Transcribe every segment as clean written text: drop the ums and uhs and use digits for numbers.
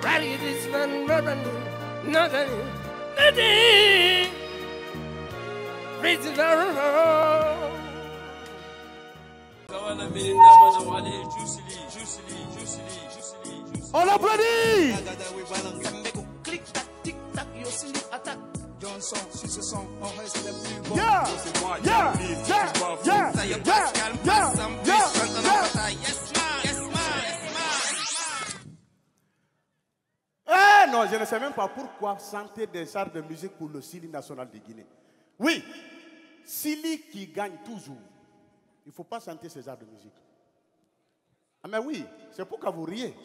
Rally this man, nothing. Raise it down. On applaudit. Non, je ne sais même pas pourquoi chanter des genres de musique pour le Sili national de Guinée. Oui, Sili qui gagne toujours. Il ne faut pas chanter ces genres de musique. Ah mais oui, c'est pourquoi vous riez.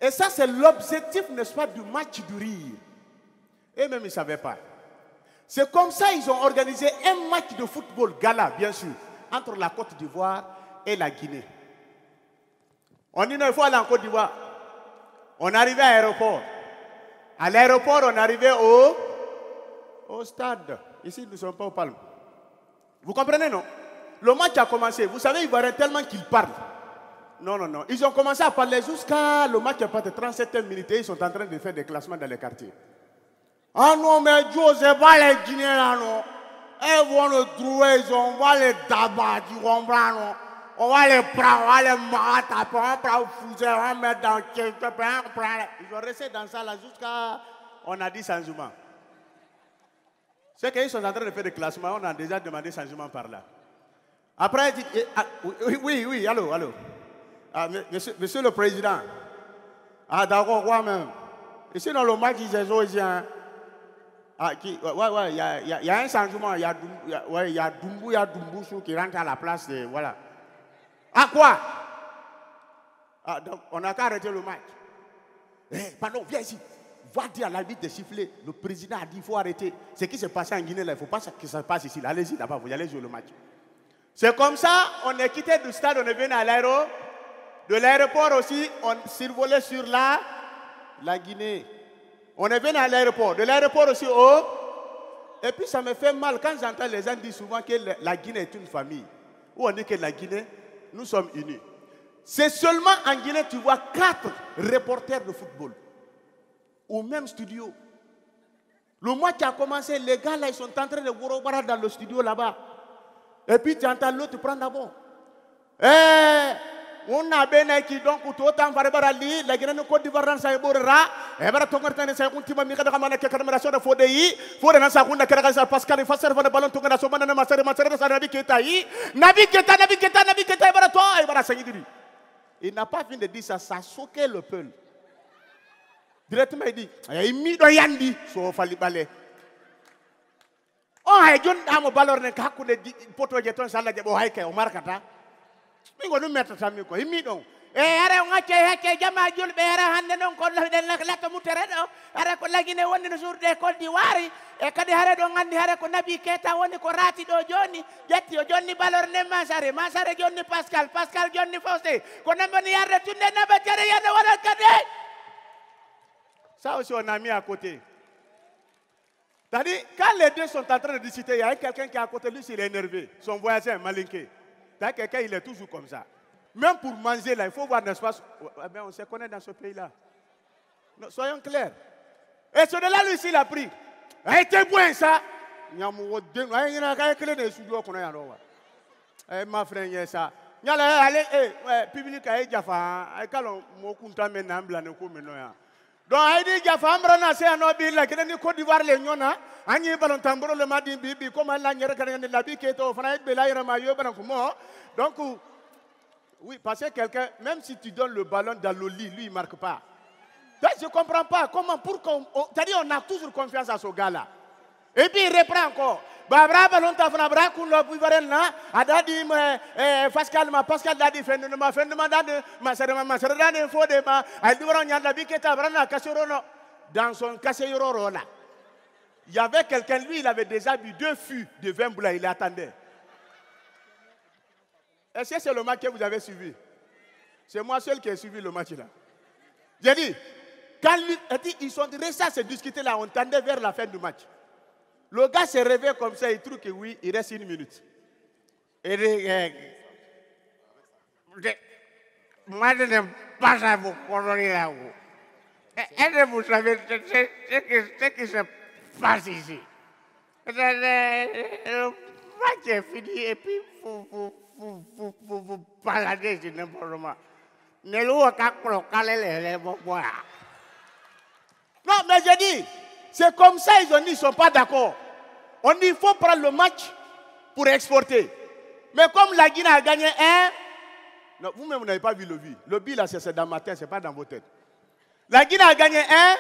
Et ça, c'est l'objectif, n'est-ce pas, du match du rire. Et même, ils ne savaient pas. C'est comme ça qu'ils ont organisé un match de football gala, bien sûr, entre la Côte d'Ivoire et la Guinée. On dit, non, il faut aller en Côte d'Ivoire. On arrivait à l'aéroport. À l'aéroport, on arrivait au stade. Ici, nous ne sommes pas au Palme. Vous comprenez, non? Le match a commencé. Vous savez, ils voient tellement qu'ils parlent. Non, non, non. Ils ont commencé à parler jusqu'à le match a passé 37 minutes et ils sont en train de faire des classements dans les quartiers. Ah non, mais Dieu, c'est pas les Guinéens là, non. Ils vont le trouver, on va les tabac, tu comprends, non? On va les prendre, on va les mater, on va prendre le fusil, on va mettre dans le quelque chose. Ils ont resté dans ça là jusqu'à, on a dit changement. C'est qu'ils sont en train de faire des classements, on a déjà demandé changement par là. Après, oui, allô. Ah, monsieur le Président. Ah, d'accord, quoi même. Ici, dans le match, ils ont dit, ouais, il y a un changement. Il y a Doumbou qui rentre à la place de, voilà. Ah, quoi? Ah, donc, on n'a qu'à arrêter le match. Pardon, viens ici. Va dire à l'arbitre de siffler. Le président a dit qu'il faut arrêter. Ce qui s'est passé en Guinée, là, il ne faut pas que ça se passe ici. Allez-y là-bas, vous allez jouer le match. C'est comme ça, on est quitté du stade, on est venu à l'aéroport. De l'aéroport aussi, on survolait sur la Guinée. On est venu à l'aéroport. De l'aéroport aussi, et puis ça me fait mal quand j'entends les gens dire souvent que la Guinée est une famille. Ou on dit que la Guinée, nous sommes unis. C'est seulement en Guinée, tu vois 4 reporters de football. Au même studio. Le mois qui a commencé, les gars là, ils sont en train de voir dans le studio là-bas. Et puis tu entends l'autre prendre d'abord. On a bien qui donc tout temps va rebarali la Guinée Côte d'Ivoire dans sa borra et bara tongartane sa kuntima mi kada kamana ke camération de fodei fode na sa kunda kera sa Pascal fa serve de ballon tongana so manana masere sa Nabi Keita bara to e bara sangidiri. Il n'a pas fini de dire ça, ça choquait le peuple. Directement il dit il mi do yandi so fali balé. Oh hay jon amo balor ne hakkude poto je ton sala je bo hay kay o markata. Mingo no mettre tammi ko himmi don are on acce jama julbe are hande non ko la mutere do are ko lagine wonni no jour de Côte d'Ivoire e kadi hare do ngandi hare ko Nabi Keita woni ko rati do joni jetti o jonni balor ne masare jonni Pascal jonni Faustin ko nambani yarde tunde naba tere yarde wala kade. Ça aussi on a mis à côté. C'est-à-dire, quand les deux sont en train de discuter, il y a quelqu'un qui est à côté de lui, il est énervé. Son voisin est malinqué. Quelqu'un, il est toujours comme ça. Même pour manger, là, il faut voir l'espace. Mais on se connaît dans ce pays-là. Soyons clairs. Et ce de là, lui, il a pris. C'est bon, ça. Il y a un clé de studio qu'on a en ma frère, ça. Il y a public qui est Jaffa. Donc, il dit Jaffa, c'est un hobby, la Côte d'Ivoire, les Nyona. Le madi bibi comme la Nabi Keita donc oui parce que quelqu'un même si tu donnes le ballon dans le lit lui il marque pas. Donc je comprends pas comment c'est-à-dire on a toujours confiance à ce gars là et puis il reprend encore babra ballon ta fana bra kun lo pivarel na adadi Pascal dadi fenduma dadi masere dadi fode ma ay dibro nyanda Nabi Keita brana kasorono dans son kaseyoro là. Il y avait quelqu'un, lui, il avait déjà bu 2 fûts de vin blanc, il attendait. Est-ce que c'est le match que vous avez suivi? C'est moi seul qui ai suivi le match là. J'ai dit, quand ils sont restés à se discuter là, on tendait vers la fin du match. Le gars s'est réveillé comme ça, il trouve que oui, il reste 1 minute. Il dit, moi je n'aime pas ça vous. Est-ce que vous savez ce qui se passe ici? Le match est fini et puis vous baladez sur n'importe quoi. Ne l'eau qu'à colocar les bois. Non, mais j'ai dit, c'est comme ça, ils ont dit, ils ne sont pas d'accord. On dit, il faut prendre le match pour exporter. Mais comme la Guinée a gagné un, non, vous-même, vous n'avez pas vu le but. Le but, là, c'est dans ma tête, ce n'est pas dans vos têtes. La Guinée a gagné un,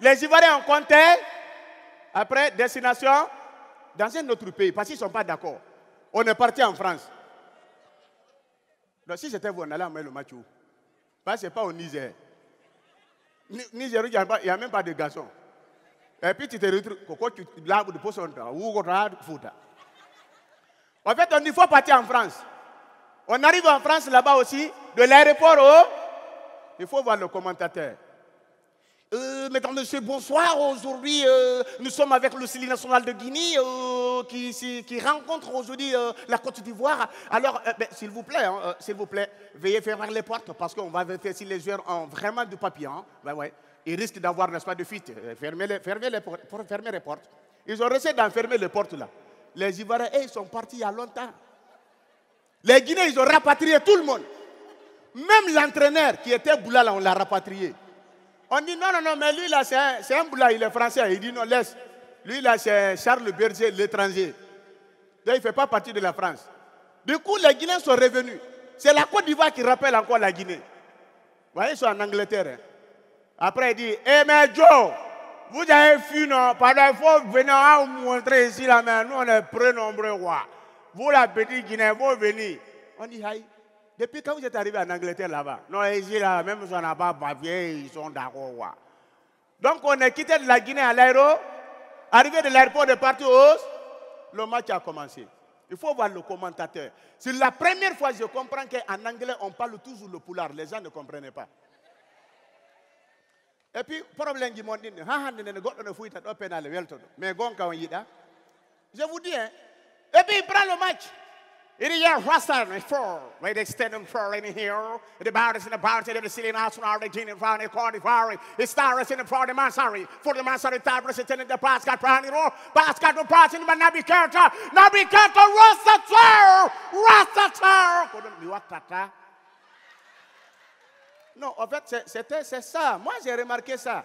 les Ivoiriens ont compté, après, destination, dans un autre pays, parce qu'ils ne sont pas d'accord. On est parti en France. Donc, si c'était vous, on allait envoyer le match où? Parce que ce n'est pas au Niger. Niger, il n'y a même pas de garçons. Et puis tu te retrouves, l'arbre de poisson, ou en fait, on dit qu'il faut partir en France. On arrive en France là-bas aussi, de l'aéroport au. Il faut voir le commentateur. Mesdames, messieurs, bonsoir. Aujourd'hui, nous sommes avec le CELI national de Guinée qui rencontre aujourd'hui la Côte d'Ivoire. Alors, s'il vous plaît, veuillez fermer les portes parce qu'on va vérifier si les joueurs ont vraiment du papier. Hein. Ouais. Ils risquent d'avoir, n'est-ce pas, de fuite. Fermez les portes. Ils ont réussi d'enfermer les portes là. Les Ivoiriens, ils sont partis il y a longtemps. Les Guinéens, ils ont rapatrié tout le monde. Même l'entraîneur qui était Boula là, on l'a rapatrié. On dit non, mais lui là, c'est un Boula, il est français. Il dit non, laisse. Lui là, c'est Charles Berger, l'étranger. Donc il ne fait pas partie de la France. Du coup, les Guinéens sont revenus. C'est la Côte d'Ivoire qui rappelle encore la Guinée. Vous voyez, ils sont en Angleterre. Hein. Après, il dit, mais Joe, vous avez fui, non? Pendant il faut venir vous montrer ici, là, mais nous, on est très nombreux, quoi. Vous, la petite Guinée, vous venez. On dit, aïe. Depuis quand vous êtes arrivé en Angleterre là-bas? Non, ici, là, même si on n'a pas bavier, ils sont d'accord. Donc, on est quitté de la Guinée à l'aéroport. Arrivé de l'aéroport de partout, le match a commencé. Il faut voir le commentateur. C'est la première fois que je comprends qu'en anglais, on parle toujours le poulard. Les gens ne comprenaient pas. Et puis, problème qui m'ont dit, mais je vous dis, hein. Et puis, il prend le match. Il dit, yeah, Rasta, right, extending for in here. The Barris in the Barris, the City National, the Guinea, the Cote d'Ivoire. The Stars in the for the Mansari. For the Mansari, the representing the Pascal Praniro. Pascal the Pascal, but Nabi Kata, Rasta. Non, en fait, c'est ça. Moi, j'ai remarqué ça.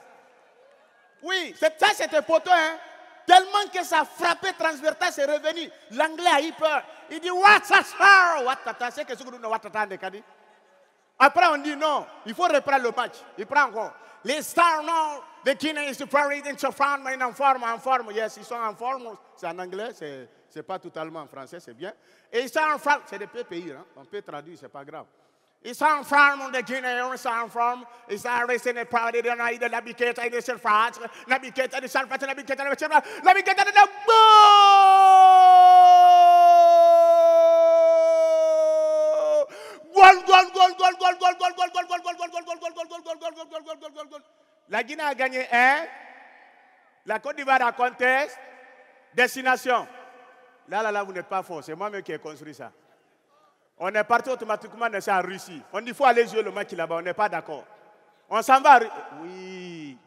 Oui, ça, c'était poteau, hein. Tellement que ça a frappé transversal, c'est revenu. L'anglais a eu peur. Il dit, Watata, c'est que ce que nous avons. Après, on dit non, il faut reprendre le match. Il prend encore. Les stars, non, the Guinea is the president of France, mais en forme. Yes, ils sont en forme. C'est en anglais, c'est pas totalement en français, c'est bien. Et ils sont en forme. C'est des pays, hein. On peut traduire, c'est pas grave. Ils sont en forme, les Guinéens, ils sont en forme. Ils sont restés dans le parler de la biquette et de surface. La biquette et de surface, la biquette et de surface. La biquette et de goal. La Guinée a gagné 1. La Côte d'Ivoire a contesté. Destination. Là, vous n'êtes pas fort. C'est moi-même qui ai construit ça. On est parti automatiquement en Russie. On dit qu'il faut aller jouer le match là-bas. On n'est pas d'accord. On s'en va. Oui.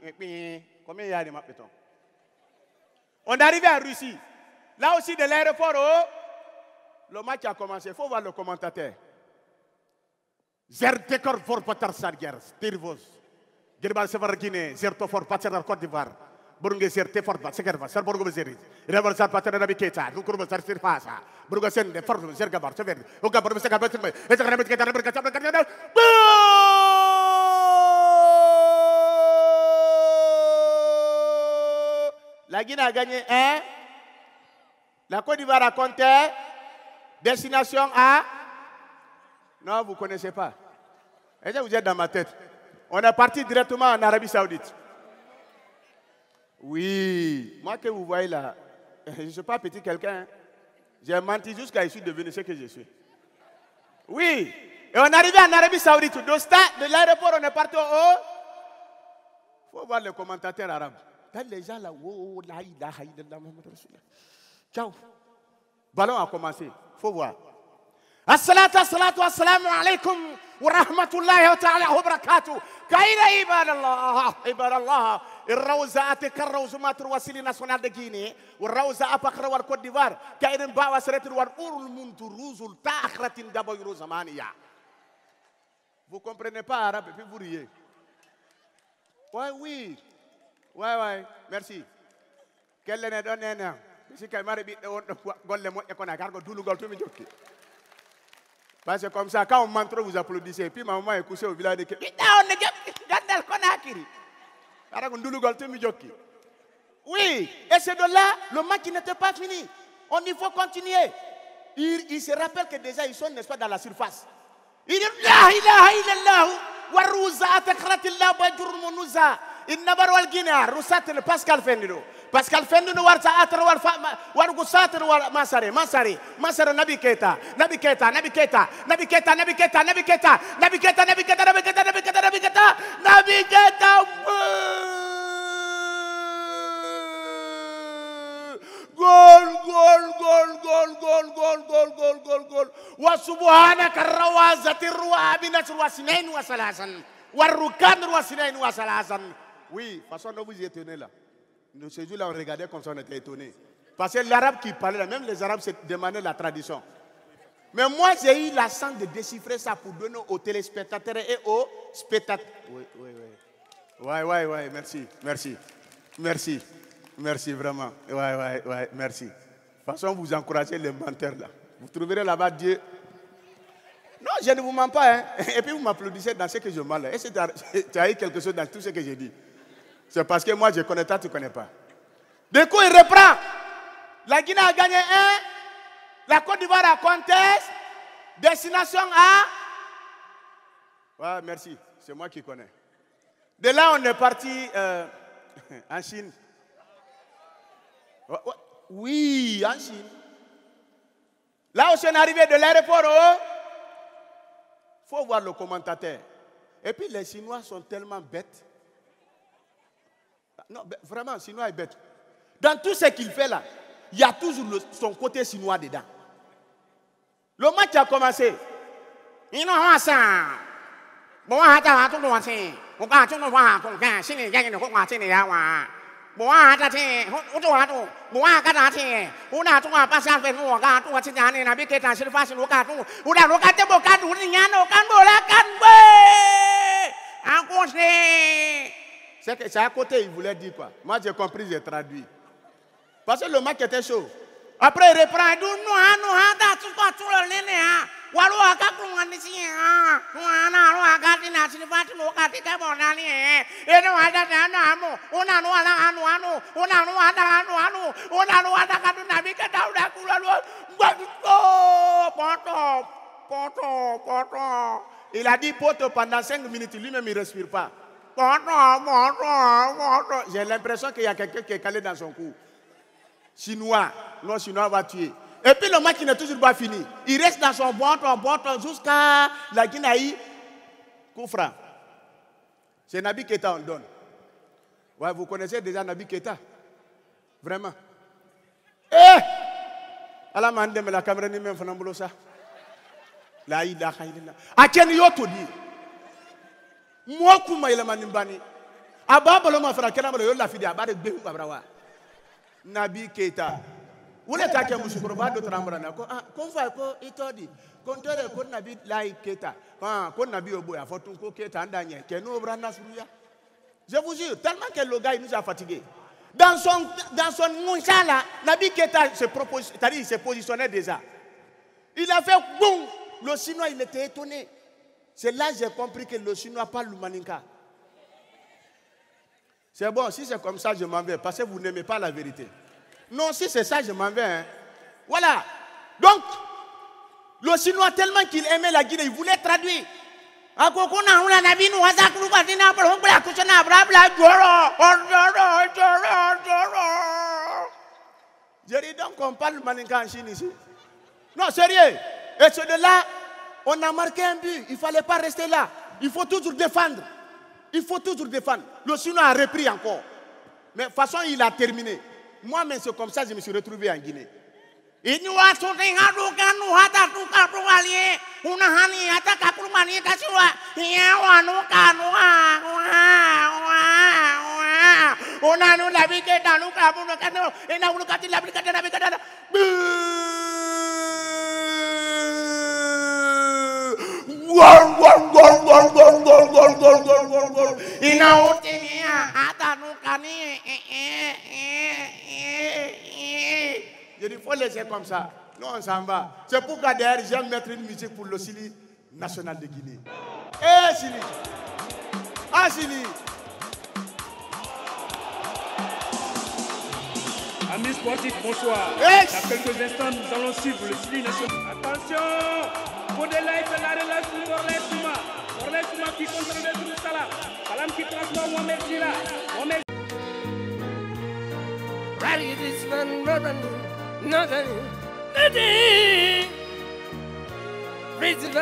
Combien il y a de matchs? On est arrivé en Russie. Là aussi, de l'aéroport, le match a commencé. Il faut voir le commentateur. Zertekor for Patar Sarger, Stirvos. Gerbal Sevar Guinée, Zerto for Patar Côte d'Ivoire. Burunge Zerte for Patar Sarborgo Zerit. Reval Sar Patar Nabiketa, Rukurba Sar Sirfasa. Burgasen, the Fortune Zergabar, Sever. Ogabar Sakabat, it's a Rabbit Catabra. La Guinée a gagné 1. La Côte d'Ivoire a compté. Destination A. Non, vous ne connaissez pas. Et vous êtes dans ma tête. On est parti directement en Arabie Saoudite. Oui. Moi que vous voyez là, je ne suis pas petit quelqu'un. J'ai menti jusqu'à ce que je suis devenu ce que je suis. Oui. Et on est arrivé en Arabie Saoudite. De l'aéroport, on est parti au haut. Il faut voir les commentateurs arabes. Quand les gens là, oh, là, ciao. Ballon a commencé. Il faut voir. Assalatu assalamu alaikum wa rahmatullahi wa ta'ala wa barakatuh. Kaina ibadallah. الروزة أتكروز ما تروسلي ناسونال دجيني والروزة أبكر وركود ديفار كأن باوا سرت ورقول المنتروز التأخرة دبوا زمانيا. Vous comprenez pas arabe et puis vous riez. Oui. Merci. Quelle est la dernière? Si quelqu'un m'a dit golle moi et qu'on a cargo tout le gol tout me joue. Parce que comme ça quand on m'entre vous applaudissez et puis ma maman est couchée au village de que. Gardel konakiri. Oui, et c'est de là, le match n'était pas fini. On y faut continuer. Il se rappelle que déjà ils sont, n'est-ce pas, dans la surface. Il dit La ilaha illallah wa ruza atakratillah wa jurmunuza. Il n'a pas le guinéa, Roussatel Pascal Fendino. Pascal Fendino war saatra war gusater war masare Nabi Keita. Gol. Wa subhanaka rawazati ruwa binasr wa sinain wa salasan. Wa rukan wa sinain wa salasan. Oui, façon dont vous y étonnez là. Nous, ces jours-là, on regardait comme ça, on était étonnés. Parce que l'arabe qui parlait là, même les arabes se demandaient la tradition. Mais moi, j'ai eu la chance de déchiffrer ça pour donner aux téléspectateurs et aux spectateurs. Oui. Merci, vraiment. Ouais, merci. De toute façon, vous encouragez les menteurs là. Vous trouverez là-bas Dieu. Non, je ne vous mens pas. Hein. Et puis vous m'applaudissez dans ce que je mens là. Est-ce que tu as eu quelque chose dans tout ce que j'ai dit? C'est parce que moi je connais toi, tu ne connais pas. Du coup, il reprend. La Guinée a gagné 1. La Côte d'Ivoire a conteste. Destination A. Ouais, merci. C'est moi qui connais. De là, on est parti en Chine. Oui, en Chine. Là où on est arrivé de l'aéroport, il faut voir le commentateur. Et puis les Chinois sont tellement bêtes. Non, vraiment, le Chinois est bête. Dans tout ce qu'il fait là, il y a toujours son côté chinois dedans. Le match a commencé. C'est à côté, il voulait dire quoi? Moi, j'ai compris, j'ai traduit. Parce que le match était chaud. Après, il reprend. Il dit, il a dit poteau pendant 5 minutes, lui-même il ne respire pas. J'ai l'impression qu'il y a quelqu'un qui est calé dans son cou. Chinois, non, Chinois va tuer. Et puis le match n'est toujours pas fini. Il reste dans son bâton jusqu'à la Guinée. Coup franc. C'est Nabi Keita on donne. Ouais, vous connaissez déjà Nabi Keita? Vraiment. Allah m'a dit, mais la caméra n'est même pas ça. La ilaha illallah. A quel yoto dit? Moi, comment il m'a dit? Abba, le m'a fait la fille de Béhou Abrawa. Nabi Keita. Vous l'êtes à Kamusukroba de Trambrana. Qu'on va quoi, il t'a dit. Qu'on te reconnaît Nabi Lai Keita. Qu'on Nabi Oboya, Fotunko Keita, Andania, Keno Brana Souria. Je vous jure, tellement que le gars il nous a fatigués. Dans son mouchala, Nabi Keita se positionnait déjà. Il a fait boum. Le Chinois, il était étonné. C'est là que j'ai compris que le Chinois parle le maninka. C'est bon, si c'est comme ça, je m'en vais. Parce que vous n'aimez pas la vérité. Non, si c'est ça, je m'en vais. Hein. Voilà. Donc, le Chinois, tellement qu'il aimait la Guinée, il voulait traduire. J'ai dit donc on parle le maninka en Chine ici. Non, sérieux. Et c'est de là, on a marqué un but. Il ne fallait pas rester là. Il faut toujours défendre. Il faut toujours défendre. Le Chinois a repris encore. Mais de toute façon, il a terminé. Moi-même, c'est comme ça que je me suis retrouvé en Guinée. Inua sutinga duka nuhata duka prualie. Una hani hata kaprumani kasua. Yawa nuka nuha. Una nu la bike danu kamu nakano. Ina unu kati la bike dana bike dana. Ina utimia hata nuka ni. Il faut laisser comme ça. Nous, on s'en va. C'est pourquoi derrière, j'aime mettre une musique pour le Sili national de Guinée. Eh, Sili. Ah, Sili. Amis sportifs, bonsoir. Yes. Dans quelques instants, nous allons suivre le Sili national. Attention, Bodelaï fait la relation pour Orlesuma. Orlesuma qui contrôle le truc Salam. Salam qui transforme Mohamed Zila. Mohamed Ready this man, nothing. Raise it